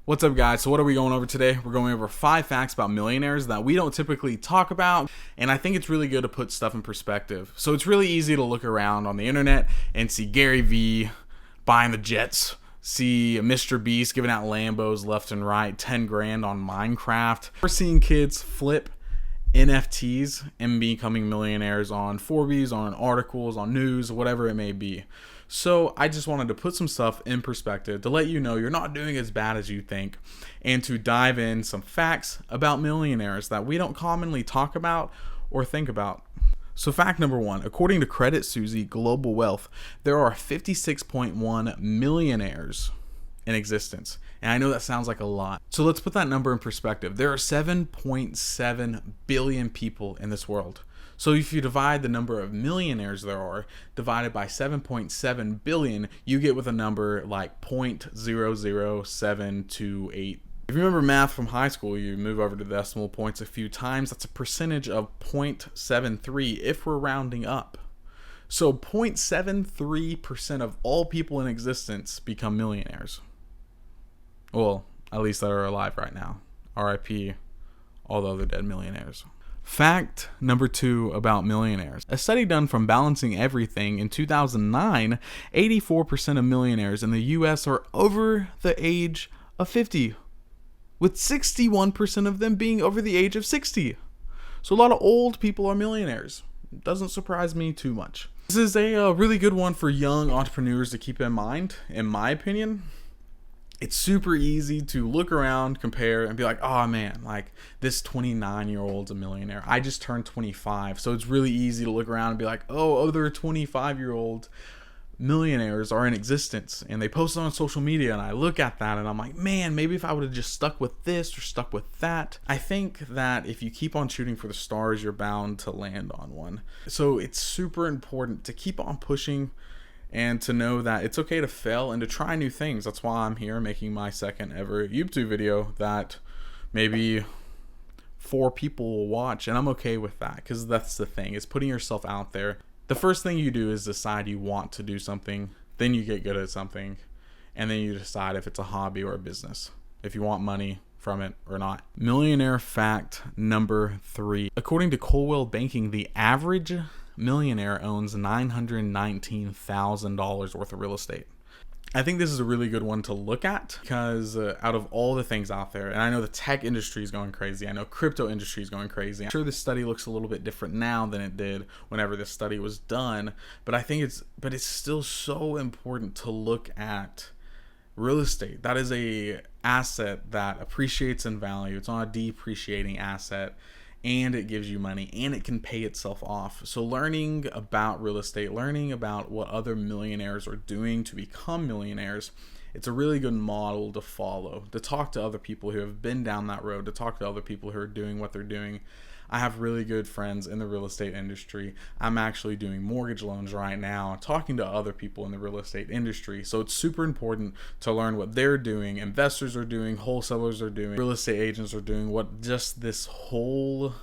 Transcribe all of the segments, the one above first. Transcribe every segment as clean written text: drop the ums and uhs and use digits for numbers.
What's up, guys? So what are we going over today? We're going over 5 facts about millionaires that we don't typically talk about, and I think it's really good to put stuff in perspective. So it's really easy to look around on the internet and see Gary Vee buying the jets, see Mr. Beast giving out Lambos left and right, 10 grand on Minecraft. We're seeing kids flip NFTs and becoming millionaires on Forbes, on articles, on news, whatever it may be. So I just wanted to put some stuff in perspective to let you know you're not doing as bad as you think, and to dive in some facts about millionaires that we don't commonly talk about or think about. So fact number 1, according to Credit Suisse Global Wealth, there are 56.1 millionaires in existence. And I know that sounds like a lot. So let's put that number in perspective. There are 7.7 billion people in this world. So if you divide the number of millionaires there are divided by 7.7 billion, you get with a number like 0.00728. If you remember math from high school, you move over to decimal points a few times. That's a percentage of 0.73 if we're rounding up. So 0.73% of all people in existence become millionaires. Well, at least that are alive right now. RIP all the other dead millionaires. Fact number 2 about millionaires. A study done from Balancing Everything in 2009, 84% of millionaires in the US are over the age of 50, with 61% of them being over the age of 60. So a lot of old people are millionaires. It doesn't surprise me too much. This is a really good one for young entrepreneurs to keep in mind, in my opinion. It's super easy to look around, compare, and be like, oh man, like this 29-year-old's a millionaire. I just turned 25. So it's really easy to look around and be like, oh, other 25-year-old millionaires are in existence. And they post it on social media, and I look at that and I'm like, man, maybe if I would have just stuck with this or stuck with that. I think that if you keep on shooting for the stars, you're bound to land on one. So it's super important to keep on pushing and to know that it's okay to fail and to try new things. That's why I'm here making my second ever YouTube video that maybe 4 people will watch, and I'm okay with that, because that's the thing, is putting yourself out there. The first thing you do is decide you want to do something, then you get good at something, and then you decide if it's a hobby or a business, if you want money from it or not. Millionaire fact number 3. According to Coldwell Banking, the average millionaire owns $919,000 worth of real estate. I think this is a really good one to look at, because out of all the things out there, and I know the tech industry is going crazy, I know crypto industry is going crazy. I'm sure this study looks a little bit different now than it did whenever this study was done, but I think it's still so important to look at real estate. That is a asset that appreciates in value. It's not a depreciating asset, and it gives you money, and it can pay itself off. So learning about real estate, learning about what other millionaires are doing to become millionaires, it's a really good model to follow, to talk to other people who have been down that road, to talk to other people who are doing what they're doing. I have really good friends in the real estate industry. I'm actually doing mortgage loans right now, talking to other people in the real estate industry. So it's super important to learn what they're doing, investors are doing, wholesalers are doing, real estate agents are doing, what just this whole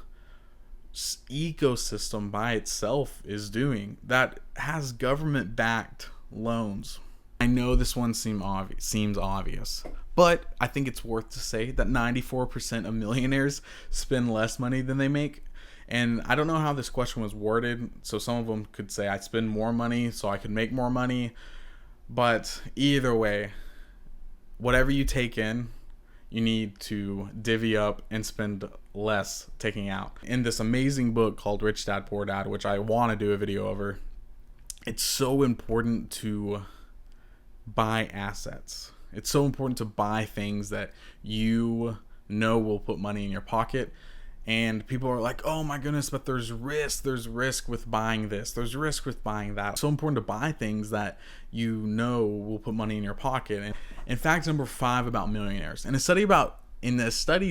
ecosystem by itself is doing that has government-backed loans. I know this one seems obvious, but I think it's worth to say that 94% of millionaires spend less money than they make. And I don't know how this question was worded, so some of them could say I spend more money so I could make more money. But either way, whatever you take in, you need to divvy up and spend less taking out. In this amazing book called Rich Dad Poor Dad, which I want to do a video over, it's so important to buy assets. It's so important to buy things that you know will put money in your pocket. And people are like, oh my goodness, but there's risk with buying this, there's risk with buying that. It's so important to buy things that you know will put money in your pocket. And in fact, number 5 about millionaires, in a study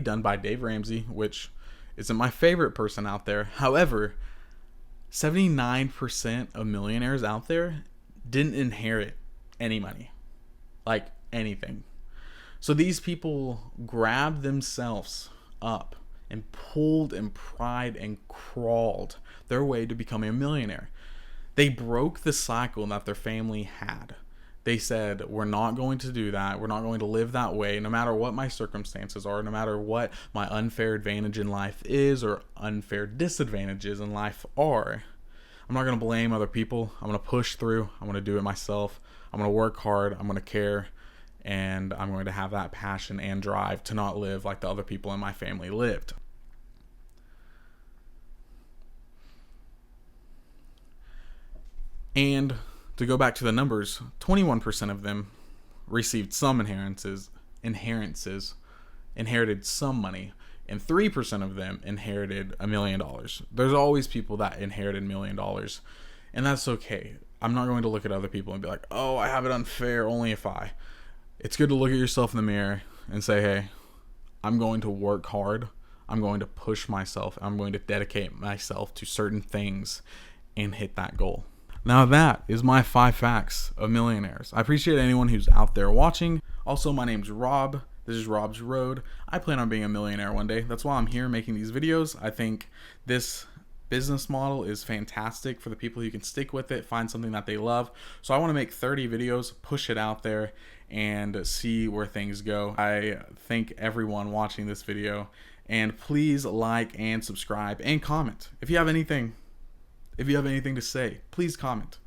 done by Dave Ramsey, which isn't my favorite person out there, however, 79% of millionaires out there didn't inherit any money, like anything. So these people grabbed themselves up and pulled and pried and crawled their way to becoming a millionaire. They broke the cycle that their family had. They said, we're not going to do that. We're not going to live that way, no matter what my circumstances are, no matter what my unfair advantage in life is or unfair disadvantages in life are. I'm not going to blame other people. I'm going to push through. I'm going to do it myself. I'm going to work hard. I'm going to care. And I'm going to have that passion and drive to not live like the other people in my family lived. And to go back to the numbers, 21% of them received some inherited some money, and 3% of them inherited $1 million. There's always people that inherited $1 million, and that's okay. I'm not going to look at other people and be like, oh, I have it unfair, only if I. It's good to look at yourself in the mirror and say, hey, I'm going to work hard. I'm going to push myself. I'm going to dedicate myself to certain things and hit that goal. Now that is my 5 facts of millionaires. I appreciate anyone who's out there watching. Also, my name's Rob. This is Rob's Road. I plan on being a millionaire one day. That's why I'm here making these videos. I think this business model is fantastic for the people who can stick with it, find something that they love. So I want to make 30 videos, push it out there, and see where things go. I thank everyone watching this video, and please like and subscribe and comment. If you have anything to say, please comment.